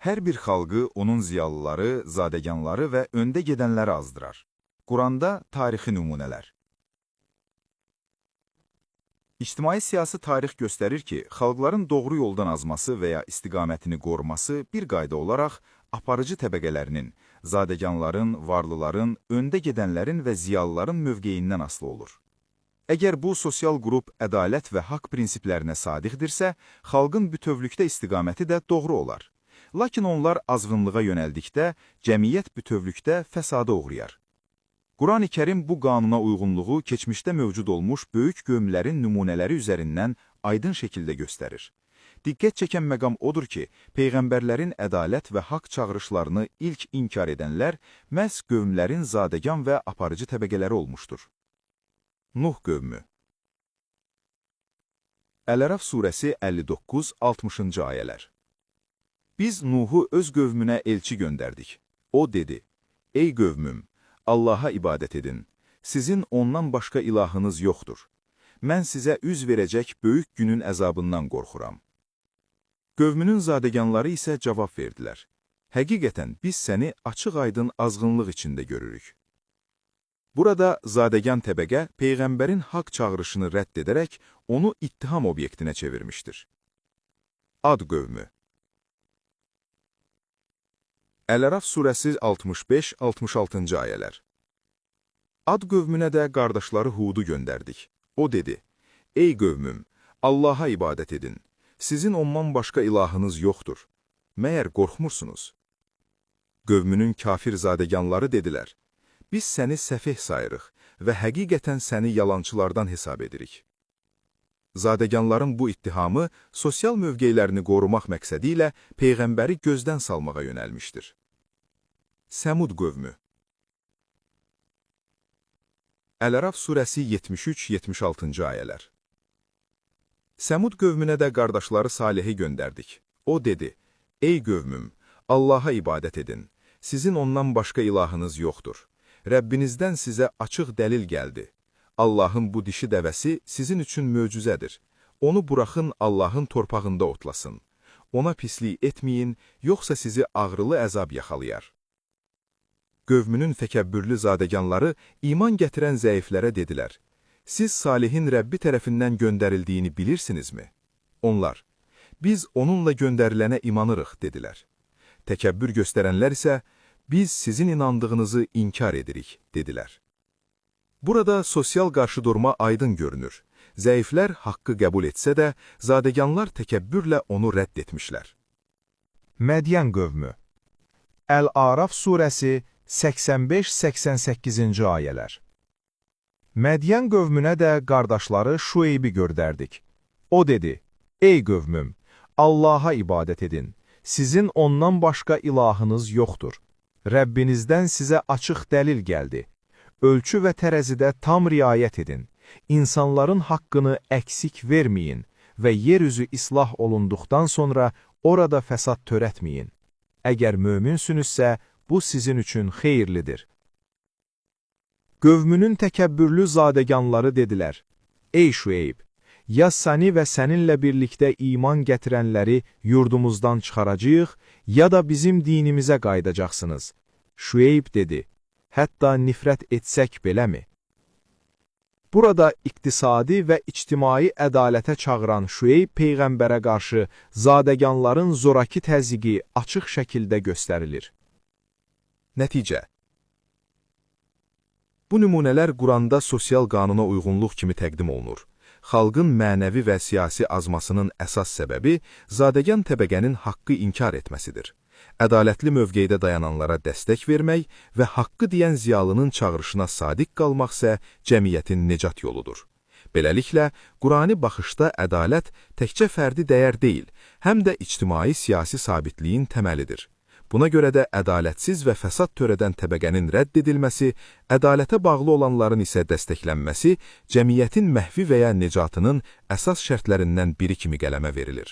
Hər bir xalqı onun ziyalıları, zadəganları və öndə gedənləri azdırar. Quranda tarixi nümunələr. İctimai-siyasi tarix göstərir ki, xalqların doğru yoldan azması və ya istiqamətini qoruması bir qayda olaraq aparıcı təbəqələrinin, zadəganların, varlıların, öndə gedənlərin və ziyalıların mövqeyindən asılı olur. Əgər bu sosial qrup ədalət və haqq prinsiplərinə sadiqdirsə, xalqın bütövlükdə istiqaməti də doğru olar. Lakin onlar azğınlığa yönəldikdə, cəmiyyət bütövlükdə fəsada uğrayar. Qurani Kərim bu qanuna uyğunluğu keçmişdə mövcud olmuş böyük qövmlərin nümunələri üzərindən aydın şəkildə göstərir. Diqqət çəkən məqam odur ki, peyğəmbərlərin ədalət və haqq çağırışlarını ilk inkar edənlər məhz qövmlərin zadəgan və aparıcı təbəqələri olmuşdur. Nuh qövmü. Əl-Ərəf surəsi 59-60-cı ayələr. Biz Nuhu öz qövmünə elçi göndərdik. O dedi, ey qövmüm, Allaha ibadət edin. Sizin ondan başqa ilahınız yoxdur. Mən sizə üz verəcək böyük günün əzabından qorxuram. Qövmünün zadəganları isə cavab verdilər. Həqiqətən biz səni açıq-aydın azğınlıq içində görürük. Burada zadəgan təbəqə Peyğəmbərin haqq çağırışını rədd edərək onu ittiham obyektinə çevirmişdir. Ad qövmü. Əl-Ərəf surəsi 65-66-cı ayələr. Ad qövmünə də qardaşları Hudu göndərdik. O dedi, ey qövmüm, Allaha ibadət edin. Sizin ondan başqa ilahınız yoxdur. Məyər qorxmursunuz? Qövmünün kafir zadəganları dedilər, biz səni səfeh sayırıq və həqiqətən səni yalançılardan hesab edirik. Zadəganların bu ittihamı sosial mövqeylərini qorumaq məqsədi ilə Peyğəmbəri gözdən salmağa yönəlmişdir. Səmud qövmü. Əl-Ərəf surəsi 73-76-cı ayələr. Səmud qövmünə də qardaşları Salihi göndərdik. O dedi, ey qövmüm, Allaha ibadət edin. Sizin ondan başqa ilahınız yoxdur. Rəbbinizdən sizə açıq dəlil gəldi. Allahın bu dişi dəvəsi sizin üçün möcüzədir. Onu buraxın Allahın torpağında otlasın. Ona pislik etməyin, yoxsa sizi ağrılı əzab yaxalayar. Qövmünün təkəbbürlü zadəganları iman gətirən zəiflərə dedilər, siz Salihin Rəbbi tərəfindən göndərildiyini bilirsinizmi? Onlar, biz onunla göndərilənə inanırıq, dedilər. Təkəbbür göstərənlər isə, biz sizin inandığınızı inkar edirik, dedilər. Burada sosial qarşıdurma aydın görünür. Zəiflər haqqı qəbul etsə də, zadəganlar təkəbbürlə onu rədd etmişlər. Mədyan qövmü. Əl-Araf surəsi 85-88-ci ayələr. Mədyan qövmünə də qardaşları Şueybi göndərdik. O dedi, ey qövmüm, Allaha ibadət edin. Sizin ondan başqa ilahınız yoxdur. Rəbbinizdən sizə açıq dəlil gəldi. Ölçü və tərəzidə tam riayət edin. İnsanların haqqını əksik verməyin və yeryüzü islah olunduqdan sonra orada fəsad törətməyin. Əgər möminsünüzsə, bu sizin üçün xeyirlidir. Qövmünün təkəbbürlü zadəganları dedilər, ey Şüeyb, ya səni və səninlə birlikdə iman gətirənləri yurdumuzdan çıxaracağıq, ya da bizim dinimizə qaydacaqsınız. Şüeyb dedi, hətta nifrət etsək beləmi? Burada iqtisadi və ictimai ədalətə çağıran Şüeyb Peyğəmbərə qarşı zadəganların zoraki təzyiqi açıq şəkildə göstərilir. Nəticə. Bu nümunələr Quranda sosial qanuna uyğunluq kimi təqdim olunur. Xalqın mənəvi və siyasi azmasının əsas səbəbi zadəgan təbəqənin haqqı inkar etməsidir. Ədalətli mövqeydə dayananlara dəstək vermək və haqqı deyən ziyalının çağırışına sadiq qalmaq isə cəmiyyətin necat yoludur. Beləliklə, Qurani baxışda ədalət təkcə fərdi dəyər deyil, həm də ictimai-siyasi sabitliyin təməlidir. Buna görə də ədalətsiz və fəsad törədən təbəqənin rədd edilməsi, ədalətə bağlı olanların isə dəstəklənməsi cəmiyyətin məhvi və ya nicatının əsas şərtlərindən biri kimi qələmə verilir.